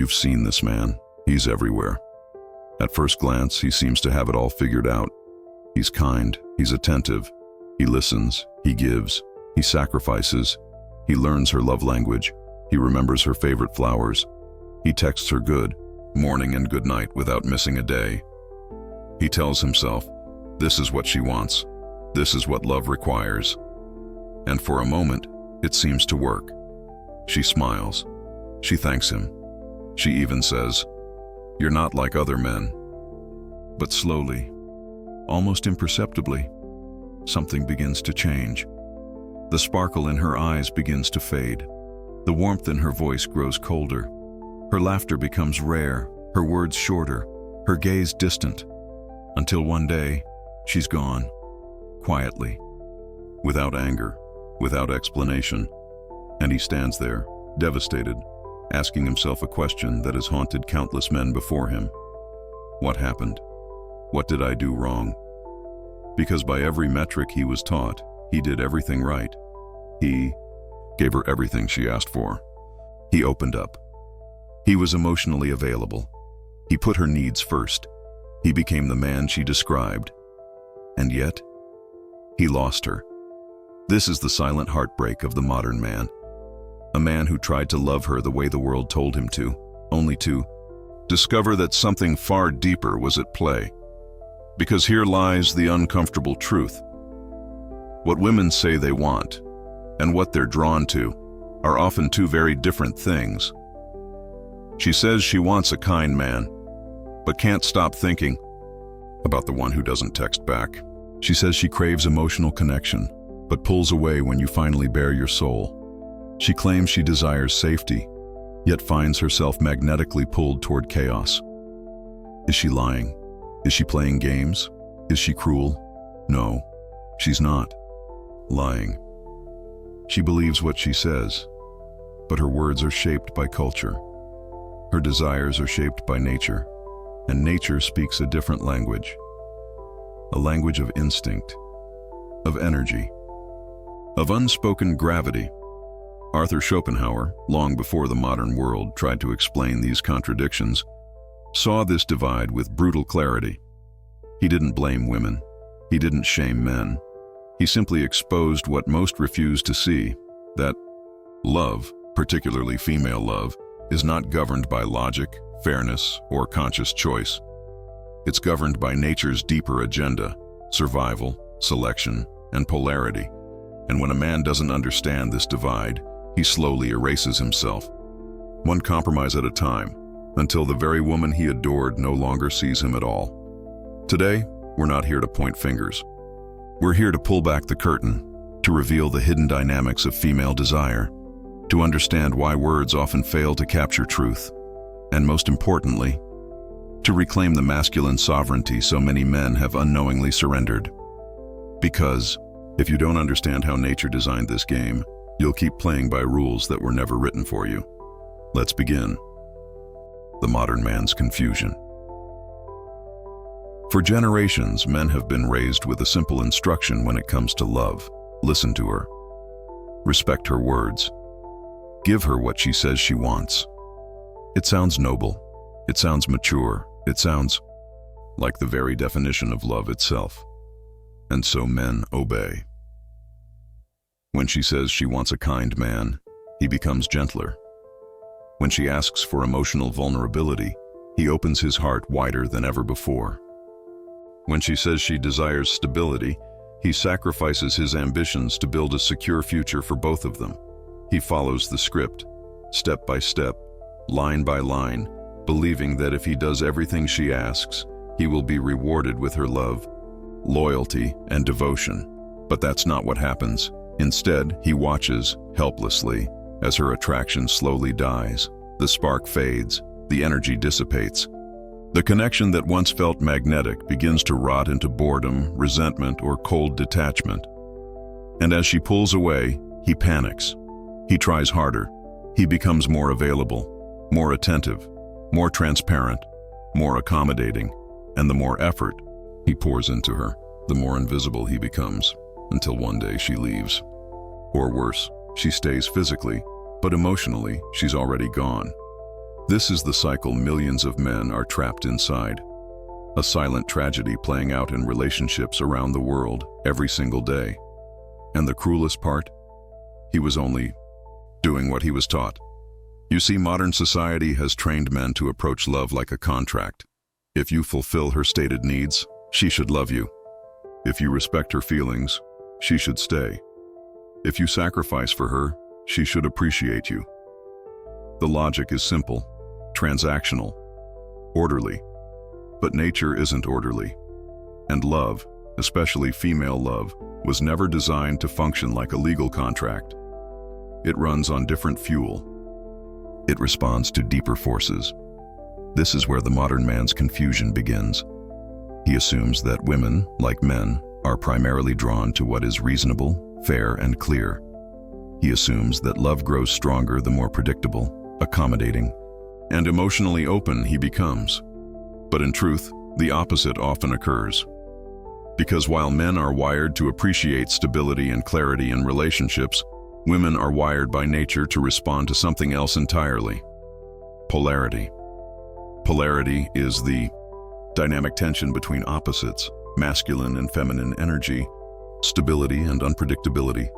You've seen this man. He's everywhere. At first glance, he seems to have it all figured out. He's kind, he's attentive, he listens, he gives, he sacrifices, he learns her love language, he remembers her favorite flowers, he texts her good morning and good night without missing a day. He tells himself, this is what she wants, this is what love requires. And for a moment, it seems to work. She smiles, she thanks him, she even says, "You're not like other men." But slowly, almost imperceptibly, something begins to change. The sparkle in her eyes begins to fade. The warmth in her voice grows colder. Her laughter becomes rare, her words shorter, her gaze distant, until one day, she's gone, quietly, without anger, without explanation, and he stands there, devastated, asking himself a question that has haunted countless men before him. What happened? What did I do wrong? Because by every metric he was taught, he did everything right. He gave her everything she asked for. He opened up. He was emotionally available. He put her needs first. He became the man she described. And yet, he lost her. This is the silent heartbreak of the modern man. A man who tried to love her the way the world told him to, only to discover that something far deeper was at play. Because here lies the uncomfortable truth. What women say they want, and what they're drawn to, are often two very different things. She says she wants a kind man, but can't stop thinking about the one who doesn't text back. She says she craves emotional connection, but pulls away when you finally bare your soul. She claims she desires safety, yet finds herself magnetically pulled toward chaos. Is she lying? Is she playing games? Is she cruel? No, she's not lying. She believes what she says, but her words are shaped by culture. Her desires are shaped by nature, and nature speaks a different language. A language of instinct, of energy, of unspoken gravity. Arthur Schopenhauer, long before the modern world tried to explain these contradictions, saw this divide with brutal clarity. He didn't blame women. He didn't shame men. He simply exposed what most refused to see, that love, particularly female love, is not governed by logic, fairness, or conscious choice. It's governed by nature's deeper agenda, survival, selection, and polarity. And when a man doesn't understand this divide, he slowly erases himself, one compromise at a time, until the very woman he adored no longer sees him at all. Today, we're not here to point fingers. We're here to pull back the curtain, to reveal the hidden dynamics of female desire, to understand why words often fail to capture truth, and most importantly, to reclaim the masculine sovereignty so many men have unknowingly surrendered. Because, if you don't understand how nature designed this game, you'll keep playing by rules that were never written for you. Let's begin. The modern man's confusion. For generations, men have been raised with a simple instruction when it comes to love. Listen to her. Respect her words. Give her what she says she wants. It sounds noble. It sounds mature. It sounds like the very definition of love itself. And so men obey. When she says she wants a kind man, he becomes gentler. When she asks for emotional vulnerability, he opens his heart wider than ever before. When she says she desires stability, he sacrifices his ambitions to build a secure future for both of them. He follows the script, step by step, line by line, believing that if he does everything she asks, he will be rewarded with her love, loyalty, and devotion. But that's not what happens. Instead, he watches, helplessly, as her attraction slowly dies. The spark fades, the energy dissipates. The connection that once felt magnetic begins to rot into boredom, resentment, or cold detachment. And as she pulls away, he panics. He tries harder. He becomes more available, more attentive, more transparent, more accommodating. And the more effort he pours into her, the more invisible he becomes, until one day she leaves. Or worse, she stays physically, but emotionally, she's already gone. This is the cycle millions of men are trapped inside. A silent tragedy playing out in relationships around the world every single day. And the cruelest part? He was only doing what he was taught. You see, modern society has trained men to approach love like a contract. If you fulfill her stated needs, she should love you. If you respect her feelings, she should stay. If you sacrifice for her, she should appreciate you. The logic is simple, transactional, orderly. But nature isn't orderly. And love, especially female love, was never designed to function like a legal contract. It runs on different fuel. It responds to deeper forces. This is where the modern man's confusion begins. He assumes that women, like men, are primarily drawn to what is reasonable, fair, and clear. He assumes that love grows stronger the more predictable, accommodating, and emotionally open he becomes. But in truth, the opposite often occurs. Because while men are wired to appreciate stability and clarity in relationships, women are wired by nature to respond to something else entirely. Polarity. Polarity is the dynamic tension between opposites, masculine and feminine energy, stability and unpredictability,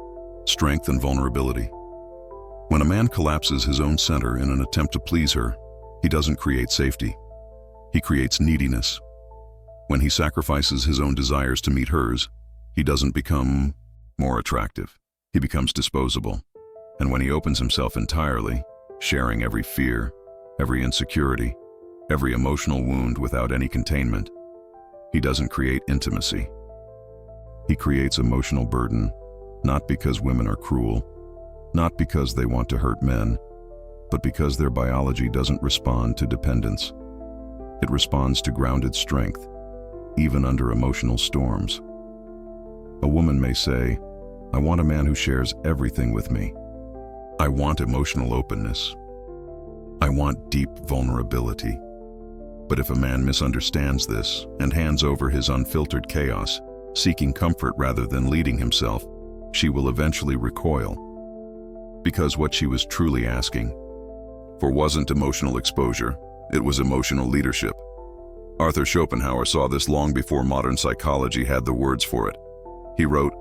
strength and vulnerability. When a man collapses his own center in an attempt to please her, he doesn't create safety. He creates neediness. When he sacrifices his own desires to meet hers, he doesn't become more attractive. He becomes disposable. And when he opens himself entirely, sharing every fear, every insecurity, every emotional wound without any containment, he doesn't create intimacy. He creates emotional burden, not because women are cruel, not because they want to hurt men, but because their biology doesn't respond to dependence. It responds to grounded strength, even under emotional storms. A woman may say, "I want a man who shares everything with me. I want emotional openness. I want deep vulnerability." But if a man misunderstands this and hands over his unfiltered chaos, seeking comfort rather than leading himself, she will eventually recoil. Because what she was truly asking for wasn't emotional exposure, it was emotional leadership. Arthur Schopenhauer saw this long before modern psychology had the words for it. He wrote,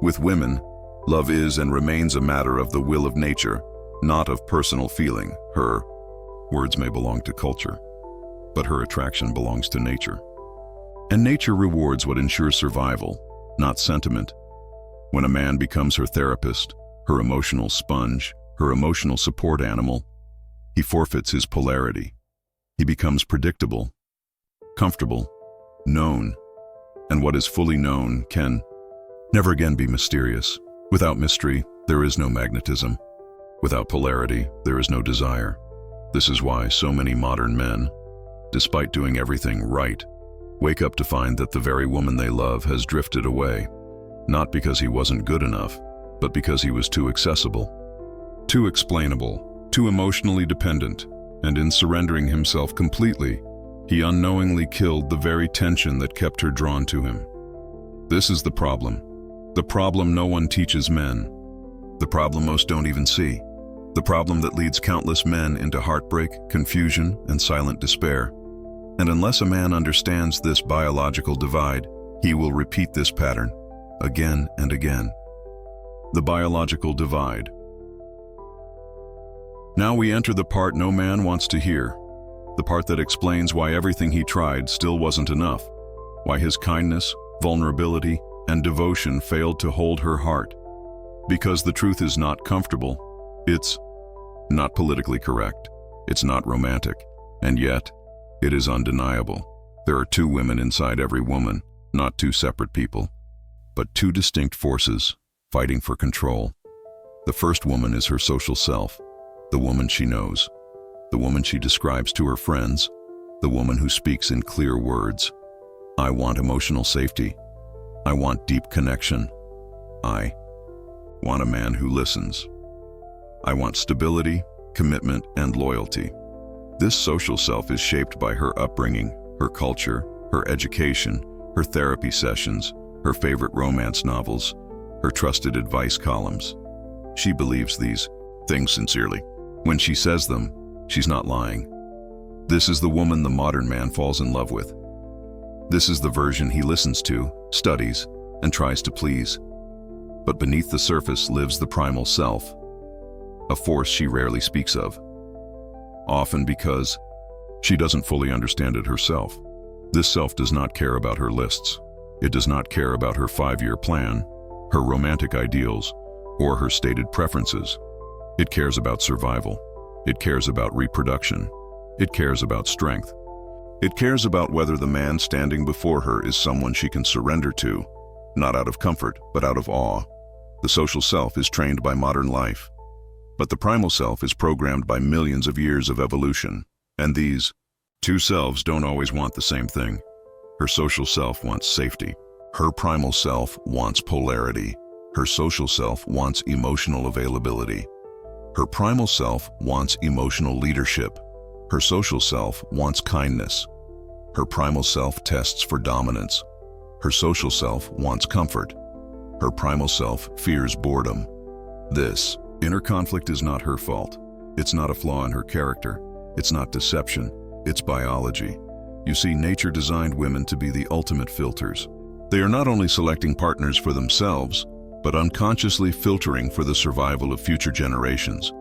"With women, love is and remains a matter of the will of nature, not of personal feeling. Her words may belong to culture, but her attraction belongs to nature. And nature rewards what ensures survival, not sentiment. When a man becomes her therapist, her emotional sponge, her emotional support animal, he forfeits his polarity. He becomes predictable, comfortable, known, and what is fully known can never again be mysterious. Without mystery, there is no magnetism. Without polarity, there is no desire. This is why so many modern men, despite doing everything right, wake up to find that the very woman they love has drifted away, not because he wasn't good enough, but because he was too accessible, too explainable, too emotionally dependent, and in surrendering himself completely, he unknowingly killed the very tension that kept her drawn to him. This is the problem no one teaches men, the problem most don't even see, the problem that leads countless men into heartbreak, confusion, and silent despair. And unless a man understands this biological divide, he will repeat this pattern again and again. The biological divide. Now we enter the part no man wants to hear, the part that explains why everything he tried still wasn't enough, why his kindness, vulnerability, and devotion failed to hold her heart. Because the truth is not comfortable, it's not politically correct, it's not romantic, and yet, it is undeniable. There are two women inside every woman, not two separate people, but two distinct forces fighting for control. The first woman is her social self, the woman she knows, the woman she describes to her friends, the woman who speaks in clear words. I want emotional safety. I want deep connection. I want a man who listens. I want stability, commitment, and loyalty. This social self is shaped by her upbringing, her culture, her education, her therapy sessions, her favorite romance novels, her trusted advice columns. She believes these things sincerely. When she says them, She's not lying. This is the woman the modern man falls in love with. This is the version he listens to, studies, and tries to please. But beneath the surface lives the primal self, a force she rarely speaks of, often because she doesn't fully understand it herself. This self does not care about her lists. It does not care about her 5-year plan, her romantic ideals, or her stated preferences. It cares about survival. It cares about reproduction. It cares about strength. It cares about whether the man standing before her is someone she can surrender to, not out of comfort, but out of awe. The social self is trained by modern life, but the primal self is programmed by millions of years of evolution. And these two selves don't always want the same thing. Her social self wants safety. Her primal self wants polarity. Her social self wants emotional availability. Her primal self wants emotional leadership. Her social self wants kindness. Her primal self tests for dominance. Her social self wants comfort. Her primal self fears boredom. This inner conflict is not her fault. It's not a flaw in her character. It's not deception. It's biology. You see, nature designed women to be the ultimate filters. They are not only selecting partners for themselves, but unconsciously filtering for the survival of future generations.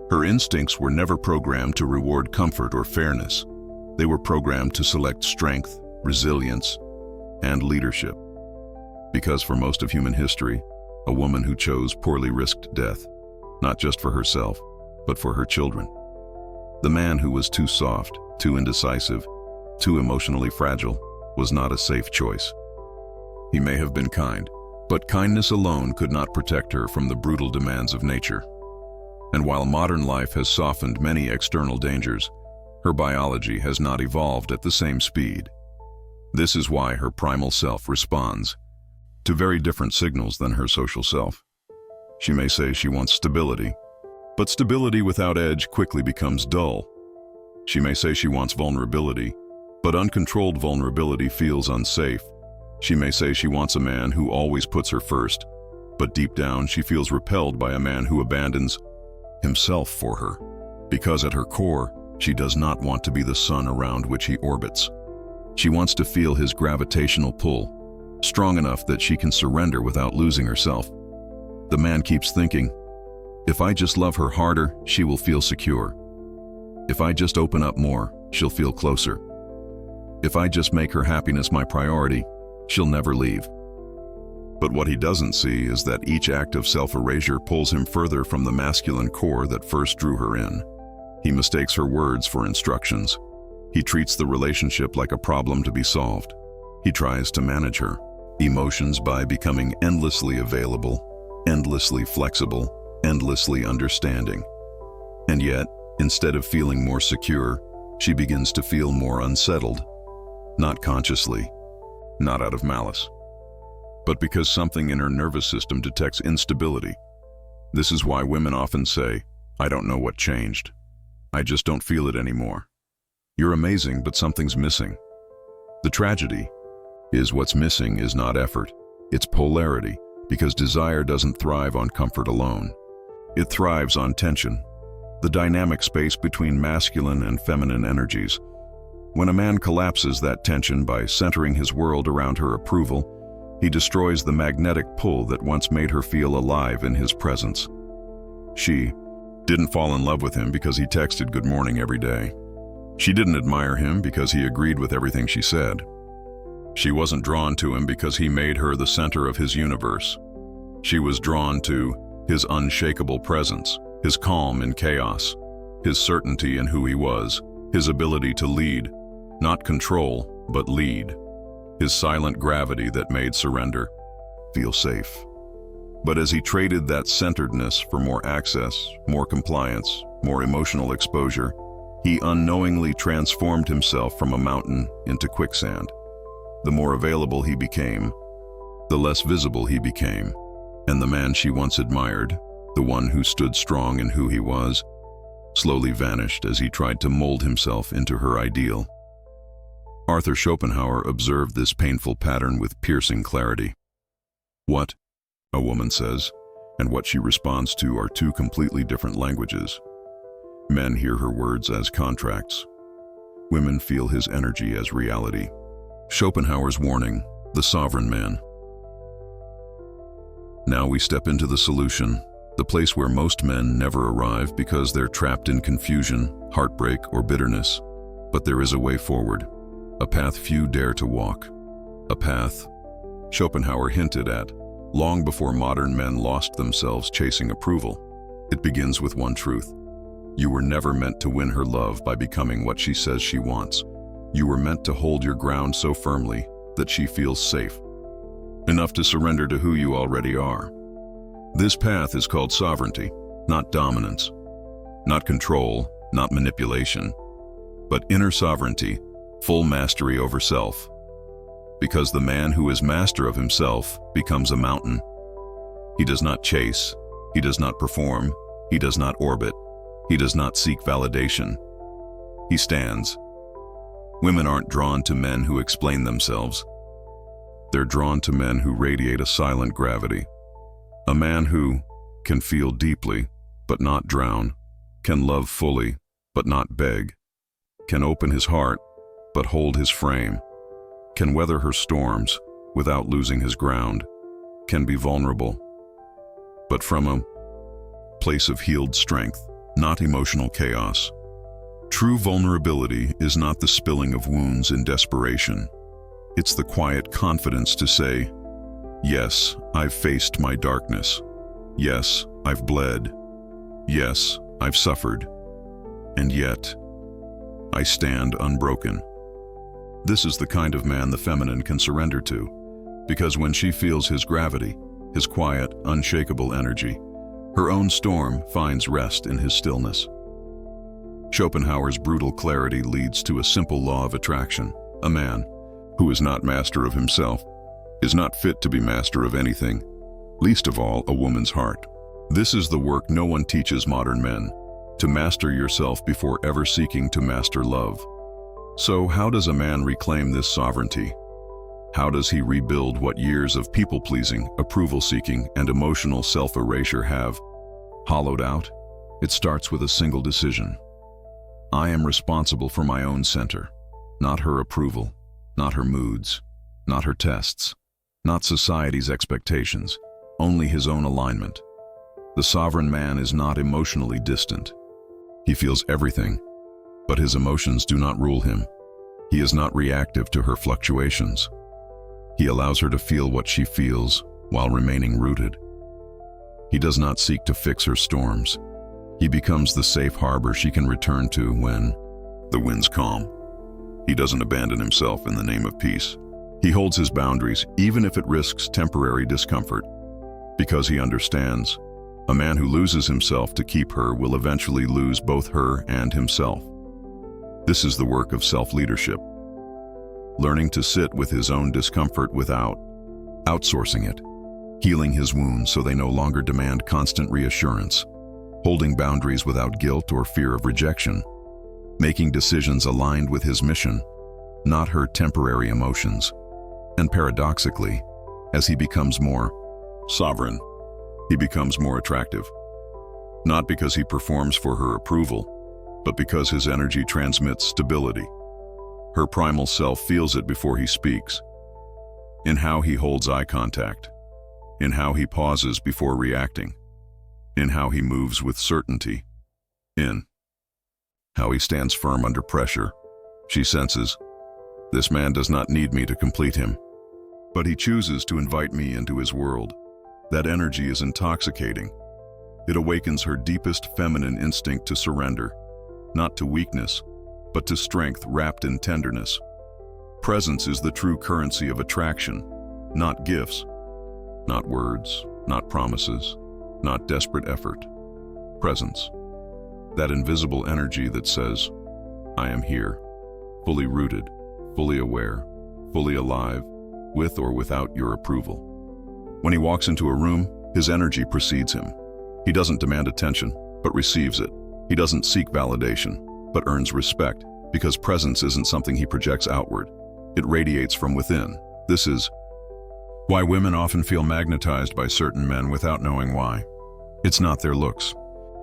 Her instincts were never programmed to reward comfort or fairness. They were programmed to select strength, resilience, and leadership. Because for most of human history, a woman who chose poorly risked death, not just for herself, but for her children. The man who was too soft, too indecisive, too emotionally fragile, was not a safe choice. He may have been kind, but kindness alone could not protect her from the brutal demands of nature. And while modern life has softened many external dangers, her biology has not evolved at the same speed. This is why her primal self responds to very different signals than her social self. She may say she wants stability, but stability without edge quickly becomes dull. She may say she wants vulnerability, but uncontrolled vulnerability feels unsafe. She may say she wants a man who always puts her first, but deep down she feels repelled by a man who abandons himself for her, because at her core, she does not want to be the sun around which he orbits. She wants to feel his gravitational pull, strong enough that she can surrender without losing herself. The man keeps thinking, if I just love her harder, she will feel secure. If I just open up more, she'll feel closer. If I just make her happiness my priority, she'll never leave. But what he doesn't see is that each act of self-erasure pulls him further from the masculine core that first drew her in. He mistakes her words for instructions. He treats the relationship like a problem to be solved. He tries to manage her emotions by becoming endlessly available, endlessly flexible, endlessly understanding. And yet, instead of feeling more secure, she begins to feel more unsettled. Not consciously, not out of malice, but because something in her nervous system detects instability. This is why women often say, I don't know what changed. I just don't feel it anymore. You're amazing, but something's missing. The tragedy is what's missing is not effort, it's polarity, because desire doesn't thrive on comfort alone. It thrives on tension, the dynamic space between masculine and feminine energies. When a man collapses that tension by centering his world around her approval, he destroys the magnetic pull that once made her feel alive in his presence. She didn't fall in love with him because he texted good morning every day. She didn't admire him because he agreed with everything she said. She wasn't drawn to him because he made her the center of his universe. She was drawn to his unshakable presence, his calm in chaos, his certainty in who he was, his ability to lead, not control, but lead, his silent gravity that made surrender feel safe. But as he traded that centeredness for more access, more compliance, more emotional exposure, he unknowingly transformed himself from a mountain into quicksand. The more available he became, the less visible he became, and the man she once admired, the one who stood strong in who he was, slowly vanished as he tried to mold himself into her ideal. Arthur Schopenhauer observed this painful pattern with piercing clarity. What a woman says, and what she responds to are two completely different languages. Men hear her words as contracts. Women feel his energy as reality. Schopenhauer's warning, the sovereign man. Now we step into the solution, the place where most men never arrive because they're trapped in confusion, heartbreak, or bitterness. But there is a way forward, a path few dare to walk. A path Schopenhauer hinted at long before modern men lost themselves chasing approval. It begins with one truth. You were never meant to win her love by becoming what she says she wants. You were meant to hold your ground so firmly that she feels safe, enough to surrender to who you already are. This path is called sovereignty, not dominance, not control, not manipulation, but inner sovereignty, full mastery over self. Because the man who is master of himself becomes a mountain. He does not chase, he does not perform, he does not orbit, he does not seek validation. He stands. Women aren't drawn to men who explain themselves. They're drawn to men who radiate a silent gravity. A man who can feel deeply, but not drown, can love fully, but not beg, can open his heart, but hold his frame, can weather her storms without losing his ground, can be vulnerable, but from a place of healed strength, not emotional chaos. True vulnerability is not the spilling of wounds in desperation. It's the quiet confidence to say, yes, I've faced my darkness. Yes, I've bled. Yes, I've suffered. And yet, I stand unbroken. This is the kind of man the feminine can surrender to, because when she feels his gravity, his quiet, unshakable energy, her own storm finds rest in his stillness. Schopenhauer's brutal clarity leads to a simple law of attraction. A man who is not master of himself is not fit to be master of anything, least of all a woman's heart. This is the work no one teaches modern men, to master yourself before ever seeking to master love. So how does a man reclaim this sovereignty? How does he rebuild what years of people-pleasing, approval-seeking, and emotional self-erasure have hollowed out? It starts with a single decision. I am responsible for my own center, not her approval, not her moods, not her tests, not society's expectations, only his own alignment. The sovereign man is not emotionally distant. He feels everything, but his emotions do not rule him. He is not reactive to her fluctuations. He allows her to feel what she feels while remaining rooted. He does not seek to fix her storms. He becomes the safe harbor she can return to when the wind's calm. He doesn't abandon himself in the name of peace. He holds his boundaries even if it risks temporary discomfort, because he understands a man who loses himself to keep her will eventually lose both her and himself. This is the work of self-leadership, learning to sit with his own discomfort without outsourcing it, healing his wounds so they no longer demand constant reassurance, holding boundaries without guilt or fear of rejection, making decisions aligned with his mission, not her temporary emotions. And paradoxically, as he becomes more sovereign, he becomes more attractive. Not because he performs for her approval, but because his energy transmits stability. Her primal self feels it before he speaks, in how he holds eye contact, in how he pauses before reacting, in how he moves with certainty, in how he stands firm under pressure. She senses, this man does not need me to complete him, but he chooses to invite me into his world. That energy is intoxicating. It awakens her deepest feminine instinct to surrender, not to weakness, but to strength wrapped in tenderness. Presence is the true currency of attraction, not gifts, not words, not promises, not desperate effort. Presence. That invisible energy that says, I am here, fully rooted, fully aware, fully alive, with or without your approval. When he walks into a room, his energy precedes him. He doesn't demand attention, but receives it. He doesn't seek validation, but earns respect, because presence isn't something he projects outward. It radiates from within. This is why women often feel magnetized by certain men without knowing why. It's not their looks.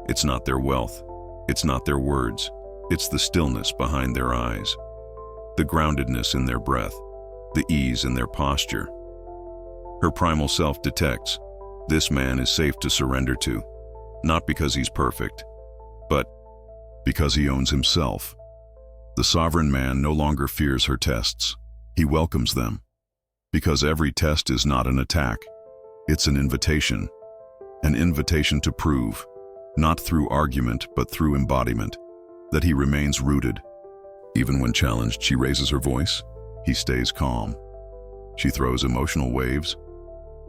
It's not their wealth. It's not their words, it's the stillness behind their eyes, the groundedness in their breath, the ease in their posture. Her primal self detects, this man is safe to surrender to, not because he's perfect, but because he owns himself. The sovereign man no longer fears her tests. He welcomes them, because every test is not an attack. It's an invitation to prove, not through argument but through embodiment, that he remains rooted. Even when challenged, she raises her voice. He stays calm. She throws emotional waves.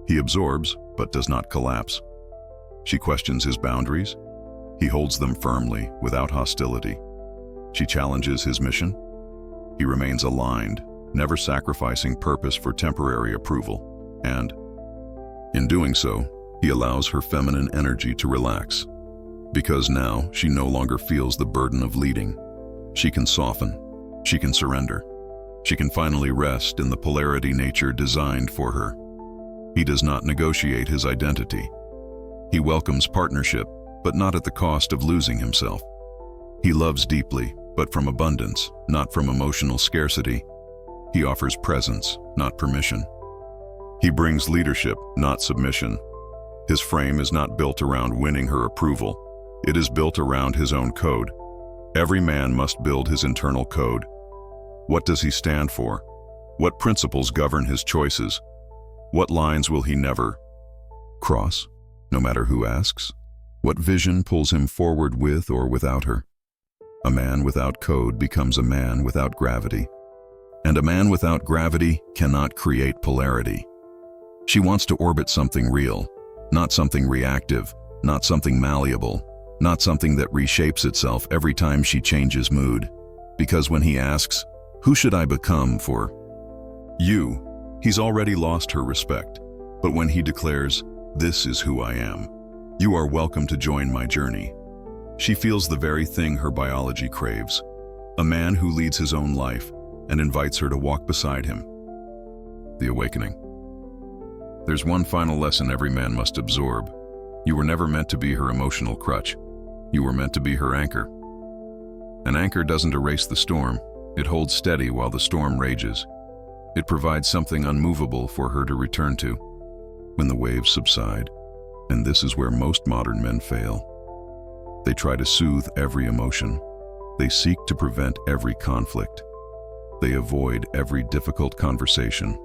He absorbs but does not collapse. She questions his boundaries. He holds them firmly, without hostility. She challenges his mission. He remains aligned, never sacrificing purpose for temporary approval. And, in doing so, he allows her feminine energy to relax. Because now she no longer feels the burden of leading. She can soften. She can surrender. She can finally rest in the polarity nature designed for her. He does not negotiate his identity. He welcomes partnership, but not at the cost of losing himself. He loves deeply, but from abundance, not from emotional scarcity. He offers presence, not permission. He brings leadership, not submission. His frame is not built around winning her approval. It is built around his own code. Every man must build his internal code. What does he stand for? What principles govern his choices? What lines will he never cross, no matter who asks? What vision pulls him forward with or without her? A man without code becomes a man without gravity. And a man without gravity cannot create polarity. She wants to orbit something real, not something reactive, not something malleable, not something that reshapes itself every time she changes mood. Because when he asks, "Who should I become for you?" he's already lost her respect. But when he declares, "This is who I am. You are welcome to join my journey," she feels the very thing her biology craves. A man who leads his own life and invites her to walk beside him. The awakening. There's one final lesson every man must absorb. You were never meant to be her emotional crutch. You were meant to be her anchor. An anchor doesn't erase the storm. It holds steady while the storm rages. It provides something unmovable for her to return to when the waves subside. And this is where most modern men fail. They try to soothe every emotion. They seek to prevent every conflict. They avoid every difficult conversation.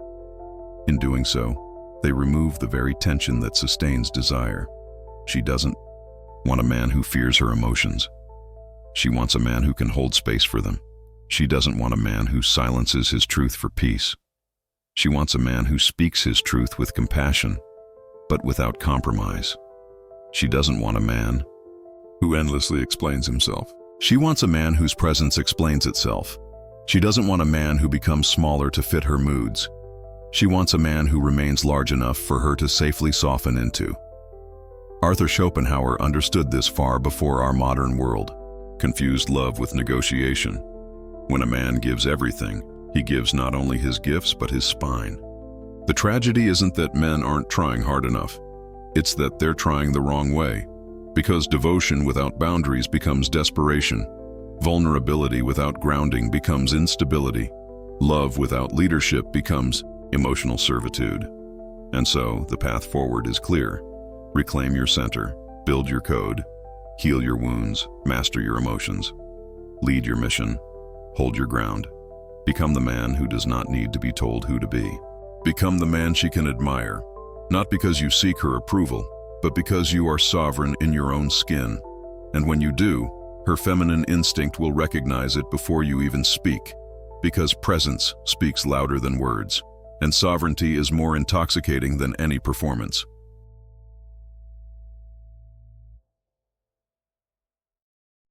In doing so, they remove the very tension that sustains desire. She doesn't want a man who fears her emotions. She wants a man who can hold space for them. She doesn't want a man who silences his truth for peace. She wants a man who speaks his truth with compassion, but without compromise. She doesn't want a man who endlessly explains himself. She wants a man whose presence explains itself. She doesn't want a man who becomes smaller to fit her moods. She wants a man who remains large enough for her to safely soften into. Arthur Schopenhauer understood this far before our modern world, confused love with negotiation. When a man gives everything, he gives not only his gifts but his spine. The tragedy isn't that men aren't trying hard enough. It's that they're trying the wrong way. Because devotion without boundaries becomes desperation. Vulnerability without grounding becomes instability. Love without leadership becomes emotional servitude. And so, the path forward is clear. Reclaim your center, build your code, heal your wounds, master your emotions, lead your mission, hold your ground. Become the man who does not need to be told who to be. Become the man she can admire, not because you seek her approval, but because you are sovereign in your own skin. And when you do, her feminine instinct will recognize it before you even speak, because presence speaks louder than words, and sovereignty is more intoxicating than any performance.